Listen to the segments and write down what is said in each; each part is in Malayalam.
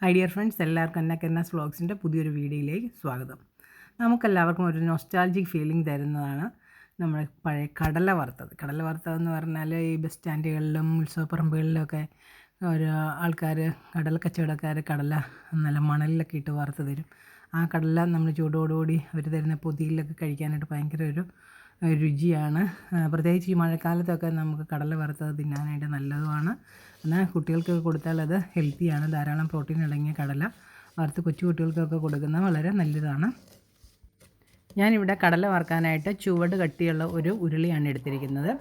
ഹൈ ഡിയർ ഫ്രണ്ട്സ്, എല്ലാവർക്കും കെന്നാസ് വ്ളോഗ്സിൻ്റെ പുതിയൊരു വീഡിയോയിലേക്ക് സ്വാഗതം. നമുക്കെല്ലാവർക്കും ഒരു നൊസ്റ്റാൾജിക് ഫീലിംഗ് തരുന്നതാണ് നമ്മുടെ പഴയ കടല വറുത്തതെന്ന് പറഞ്ഞാൽ ഈ ബസ് സ്റ്റാൻഡുകളിലും ഉത്സവപ്പറമ്പുകളിലൊക്കെ ഒരു ആൾക്കാർ കടല കച്ചവടക്കാർ കടല നല്ല മണലിലൊക്കെ ഇട്ട് വറുത്ത് തരും. ആ കടല നമ്മൾ ചൂടോടുകൂടി അവർ തരുന്ന പൊതിയിലൊക്കെ കഴിക്കാനായിട്ട് ഭയങ്കര ഒരു രുചിയാണ്. പ്രത്യേകിച്ച് ഈ മഴക്കാലത്തൊക്കെ നമുക്ക് കടല വറുത്തത് തിന്നാനായിട്ട് നല്ലതുമാണ്. എന്നാൽ കുട്ടികൾക്ക് കൊടുത്താൽ അത് ഹെൽത്തിയാണ്. ധാരാളം പ്രോട്ടീൻ അടങ്ങിയ കടല വറുത്ത് കൊച്ചു കുട്ടികൾക്കൊക്കെ കൊടുക്കുന്നത് വളരെ നല്ലതാണ്. ഞാനിവിടെ കടല വറുക്കാനായിട്ട് ചുവട് കട്ടിയുള്ള ഒരു ഉരുളിയാണ് എടുത്തിരിക്കുന്നത്.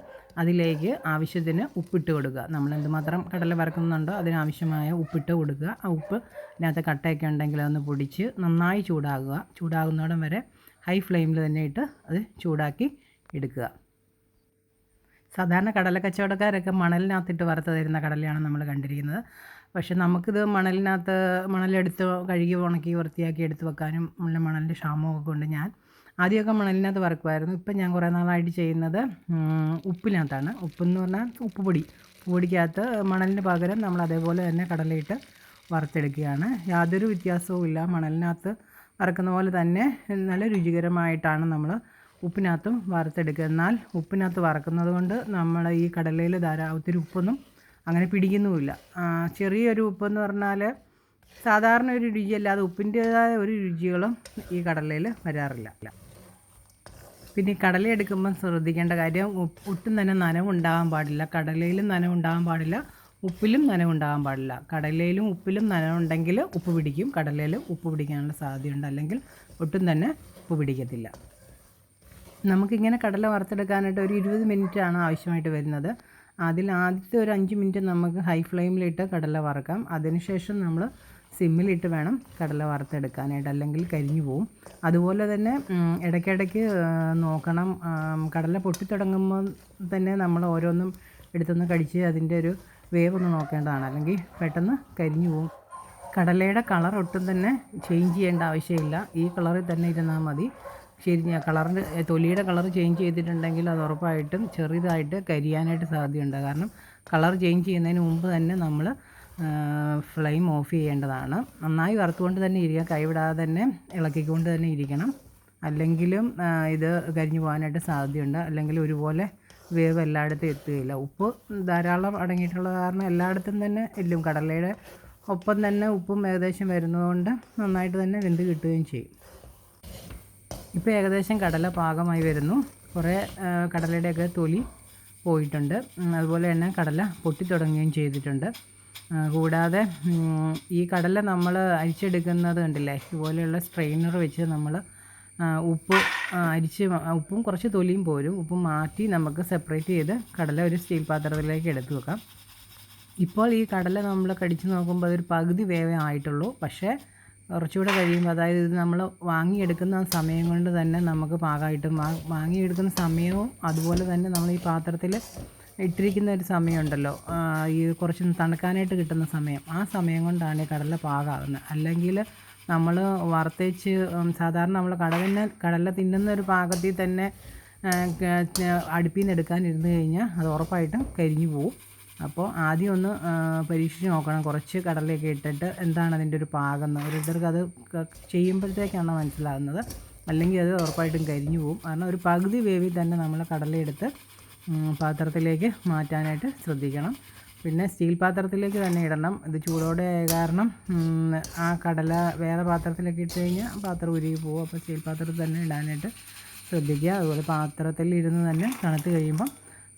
അതിലേക്ക് ആവശ്യത്തിന് ഉപ്പിട്ട് കൊടുക്കുക. നമ്മൾ എന്തുമാത്രം കടല വറുക്കുന്നുണ്ടോ അതിനാവശ്യമായ ഉപ്പിട്ട് കൊടുക്കുക. ആ ഉപ്പ് ഇതിനകത്ത് കട്ടയൊക്കെ ഉണ്ടെങ്കിൽ അതൊന്ന് പൊടിച്ച് നന്നായി ചൂടാകുന്നിടം വരെ ഹൈ ഫ്ലെയിമിൽ തന്നെ ഇട്ട് അത് ചൂടാക്കി എടുക്കുക. സാധാരണ കടല കച്ചവടക്കാരൊക്കെ മണലിനകത്തിട്ട് വറുത്ത് തരുന്ന കടലയാണ് നമ്മൾ കണ്ടിരിക്കുന്നത്. പക്ഷേ നമുക്കിത് മണലെടുത്ത് കഴുകി ഉണക്കി വൃത്തിയാക്കി എടുത്ത് വെക്കാനും ഉള്ള മണലിൻ്റെ ക്ഷാമമൊക്കെ കൊണ്ട് ഞാൻ ആദ്യമൊക്കെ മണലിനകത്ത് വറുക്കുമായിരുന്നു. ഇപ്പം ഞാൻ കുറേ നാളായിട്ട് ചെയ്യുന്നത് ഉപ്പിനകത്താണ്. ഉപ്പെന്ന് പറഞ്ഞാൽ ഉപ്പുപൊടിക്കകത്ത് മണലിന് പകരം നമ്മൾ അതേപോലെ തന്നെ കടലയിട്ട് വറുത്തെടുക്കുകയാണ്. യാതൊരു വ്യത്യാസവും ഇല്ല. മണലിനകത്ത് വറുക്കുന്ന പോലെ തന്നെ നല്ല രുചികരമായിട്ടാണ് നമ്മൾ ഉപ്പിനകത്തും വറുത്തെടുക്കുക. എന്നാൽ ഉപ്പിനകത്ത് വറക്കുന്നത് കൊണ്ട് നമ്മൾ ഈ കടലയിൽ ഒത്തിരി ഉപ്പൊന്നും അങ്ങനെ പിടിക്കുന്നുമില്ല. ചെറിയൊരു ഉപ്പെന്ന് പറഞ്ഞാൽ സാധാരണ ഒരു രുചിയല്ലാതെ ഉപ്പിൻ്റേതായ ഒരു രുചികളും ഈ കടലയിൽ വരാറില്ല. പിന്നെ ഈ കടല എടുക്കുമ്പം ശ്രദ്ധിക്കേണ്ട കാര്യം, ഒട്ടും തന്നെ നനവുണ്ടാകാൻ പാടില്ല. കടലയിലും നനവുണ്ടാകാൻ പാടില്ല, ഉപ്പിലും നനവുണ്ടാകാൻ പാടില്ല. കടലയിലും ഉപ്പിലും നനവുണ്ടെങ്കിൽ ഉപ്പ് പിടിക്കും, കടലയിൽ ഉപ്പ് പിടിക്കാനുള്ള സാധ്യതയുണ്ട്. അല്ലെങ്കിൽ ഒട്ടും തന്നെ ഉപ്പ് പിടിക്കത്തില്ല. നമുക്കിങ്ങനെ കടല വറുത്തെടുക്കാനായിട്ട് ഒരു 20 മിനിറ്റാണ് ആവശ്യമായിട്ട് വരുന്നത്. അതിൽ ആദ്യത്തെ ഒരു 5 മിനിറ്റ് നമുക്ക് ഹൈ ഫ്ലെയിമിലിട്ട് കടല വറുക്കാം. അതിനുശേഷം നമ്മൾ സിമ്മിലിട്ട് വേണം കടല വറുത്തെടുക്കാനായിട്ട്, അല്ലെങ്കിൽ കരിഞ്ഞു പോവും. അതുപോലെ തന്നെ ഇടയ്ക്കിടയ്ക്ക് നോക്കണം. കടല പൊട്ടിത്തുടങ്ങുമ്പോൾ തന്നെ നമ്മൾ ഓരോന്നും എടുത്തൊന്ന് കടിച്ച് അതിൻ്റെ ഒരു വേവൊന്ന് നോക്കേണ്ടതാണ്, അല്ലെങ്കിൽ പെട്ടെന്ന് കരിഞ്ഞു പോവും. കടലയുടെ കളർ ഒട്ടും തന്നെ ചേഞ്ച് ചെയ്യേണ്ട ആവശ്യമില്ല. ഈ കളറിൽ തന്നെ ഇരുന്നാൽ മതി. കളറിൻ്റെ തൊലിയുടെ കളർ ചേഞ്ച് ചെയ്തിട്ടുണ്ടെങ്കിൽ അത് ഉറപ്പായിട്ടും ചെറുതായിട്ട് കരിയാനായിട്ട് സാധ്യതയുണ്ട്. കാരണം കളർ ചേഞ്ച് ചെയ്യുന്നതിന് മുമ്പ് തന്നെ നമ്മൾ ഫ്ലെയിം ഓഫ് ചെയ്യേണ്ടതാണ്. നന്നായി വറുത്തുകൊണ്ട് തന്നെ ഇരിക്കുക, കൈവിടാതെ തന്നെ ഇളക്കിക്കൊണ്ട് തന്നെ ഇരിക്കണം. അല്ലെങ്കിലും ഇത് കരിഞ്ഞു പോകാനായിട്ട് സാധ്യതയുണ്ട്. അല്ലെങ്കിൽ ഒരുപോലെ വേവ് എല്ലായിടത്തും എത്തുകയില്ല. ഉപ്പ് ധാരാളം അടങ്ങിയിട്ടുള്ള കാരണം എല്ലായിടത്തും തന്നെ എല്ലും കടലയുടെ ഒപ്പം തന്നെ ഉപ്പും ഏകദേശം വരുന്നതുകൊണ്ട് നന്നായിട്ട് തന്നെ വെന്ത് കിട്ടുകയും ചെയ്യും. ഇപ്പോൾ ഏകദേശം കടല പാകമായി വരുന്നു. കുറേ കടലയുടെയൊക്കെ തൊലി പോയിട്ടുണ്ട്. അതുപോലെ തന്നെ കടല പൊട്ടിത്തുടങ്ങുകയും ചെയ്തിട്ടുണ്ട്. കൂടാതെ ഈ കടല നമ്മൾ അരിച്ചെടുക്കുന്നത് കണ്ടില്ലേ, ഇതുപോലെയുള്ള സ്ട്രെയിനർ വെച്ച് നമ്മൾ ഉപ്പും കുറച്ച് തൊലിയും പോരും. ഉപ്പും മാറ്റി നമുക്ക് സെപ്പറേറ്റ് ചെയ്ത് കടല ഒരു സ്റ്റീൽ പാത്രത്തിലേക്ക് എടുത്ത് വെക്കാം. ഇപ്പോൾ ഈ കടല നമ്മൾ കടിച്ച് നോക്കുമ്പോൾ അതൊരു പകുതി വേവേ ആയിട്ടുള്ളൂ. പക്ഷേ കുറച്ചുകൂടെ കഴിയുമ്പോൾ, അതായത് ഇത് നമ്മൾ വാങ്ങിയെടുക്കുന്ന സമയം കൊണ്ട് തന്നെ നമുക്ക് പാകമായിട്ടും, വാങ്ങിയെടുക്കുന്ന സമയവും അതുപോലെ തന്നെ നമ്മൾ ഈ പാത്രത്തിൽ ഇട്ടിരിക്കുന്ന ഒരു സമയമുണ്ടല്ലോ, ഈ കുറച്ച് തണുക്കാനായിട്ട് കിട്ടുന്ന സമയം, ആ സമയം കൊണ്ടാണ് ഈ കടല പാകമാകുന്നത്. അല്ലെങ്കിൽ നമ്മൾ വറുത്തേച്ച് സാധാരണ നമ്മൾ കടല തിന്നുന്ന ഒരു പാകത്തിൽ തന്നെ അടുപ്പിൽ നിന്ന് എടുക്കാനിരുന്ന് കഴിഞ്ഞാൽ അത് ഉറപ്പായിട്ടും കരിഞ്ഞു പോവും. അപ്പോൾ ആദ്യം ഒന്ന് പരീക്ഷിച്ച് നോക്കണം. കുറച്ച് കടലയൊക്കെ ഇട്ടിട്ട് എന്താണ് അതിൻ്റെ ഒരു പാകം എന്ന്. ഓരോരുത്തർക്ക് അത് ചെയ്യുമ്പോഴത്തേക്കാണ് മനസ്സിലാകുന്നത്. അല്ലെങ്കിൽ അത് ഉറപ്പായിട്ടും കരിഞ്ഞു പോവും. കാരണം ഒരു പകുതി വേവിൽ തന്നെ നമ്മൾ കടലയെടുത്ത് പാത്രത്തിലേക്ക് മാറ്റാനായിട്ട് ശ്രദ്ധിക്കണം. പിന്നെ സ്റ്റീൽ പാത്രത്തിലേക്ക് തന്നെ ഇടണം. ഇത് ചൂടോടെ ആയ കാരണം ആ കടല വേറെ പാത്രത്തിലേക്ക് ഇട്ട് കഴിഞ്ഞാൽ പാത്രം ഉരുകി പോകും. അപ്പോൾ സ്റ്റീൽ പാത്രത്തിൽ തന്നെ ഇടാനായിട്ട് ശ്രദ്ധിക്കുക. അതുപോലെ പാത്രത്തിൽ ഇരുന്ന് തന്നെ തണുത്ത് കഴിയുമ്പം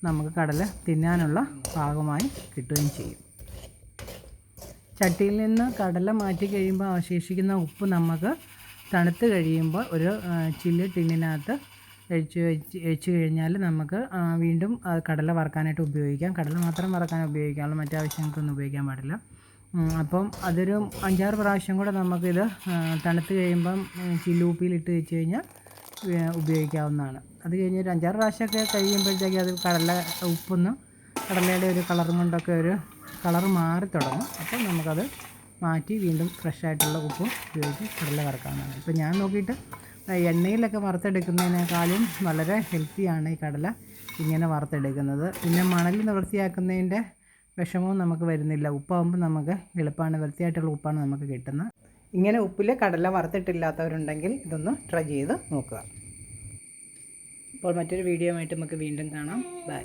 നമുക്ക് കടല തിന്നാനുള്ള പാകമായി കിട്ടുകയും ചെയ്യും. ചട്ടിയിൽ നിന്ന് കടല മാറ്റി കഴിയുമ്പോൾ അവശേഷിക്കുന്ന ഉപ്പ് നമുക്ക് തണുത്ത് കഴിയുമ്പോൾ ഒരു ചില്ല് ടിന്നിനകത്ത് വെച്ച് കഴിഞ്ഞാൽ നമുക്ക് വീണ്ടും കടല വറുക്കാനായിട്ട് ഉപയോഗിക്കാം. കടല മാത്രം വറുക്കാൻ ഉപയോഗിക്കാനുള്ളൂ, മറ്റാവശ്യങ്ങൾക്കൊന്നും ഉപയോഗിക്കാൻ പാടില്ല. അപ്പം അതൊരു 5-6 പ്രാവശ്യം കൂടെ നമുക്കിത് തണുത്ത് കഴിയുമ്പം ചില്ലുപ്പിയിലിട്ട് വെച്ച് കഴിഞ്ഞാൽ ഉപയോഗിക്കാവുന്നതാണ്. അത് കഴിഞ്ഞ് ഒരു 5-6 പ്രാവശ്യമൊക്കെ കഴിയുമ്പോഴത്തേക്ക് അത് കടലയുടെ ഒരു കളറും കൊണ്ടൊക്കെ ഒരു കളറ് മാറി തുടങ്ങും. അപ്പം നമുക്കത് മാറ്റി വീണ്ടും ഫ്രഷായിട്ടുള്ള ഉപ്പും ഉപയോഗിച്ച് കടല വറുക്കാവുന്നതാണ്. ഇപ്പം ഞാൻ നോക്കിയിട്ട് എണ്ണയിലൊക്കെ വറുത്തെടുക്കുന്നതിനേക്കാളും വളരെ ഹെൽത്തിയാണ് ഈ കടല ഇങ്ങനെ വറുത്തെടുക്കുന്നത്. പിന്നെ മണൽ വൃത്തിയാക്കുന്നതിൻ്റെ വിഷമവും നമുക്ക് വരുന്നില്ല. ഉപ്പാകുമ്പോൾ നമുക്ക് എളുപ്പമാണ്, വൃത്തിയായിട്ടുള്ള ഉപ്പാണ് നമുക്ക് കിട്ടുന്നത്. ഇങ്ങനെ ഉപ്പിൽ കടല വറുത്തിട്ടില്ലാത്തവരുണ്ടെങ്കിൽ ഇതൊന്ന് ട്രൈ ചെയ്ത് നോക്കുക. അപ്പോൾ മറ്റൊരു വീഡിയോ ആയിട്ട് നമുക്ക് വീണ്ടും കാണാം. ബൈ.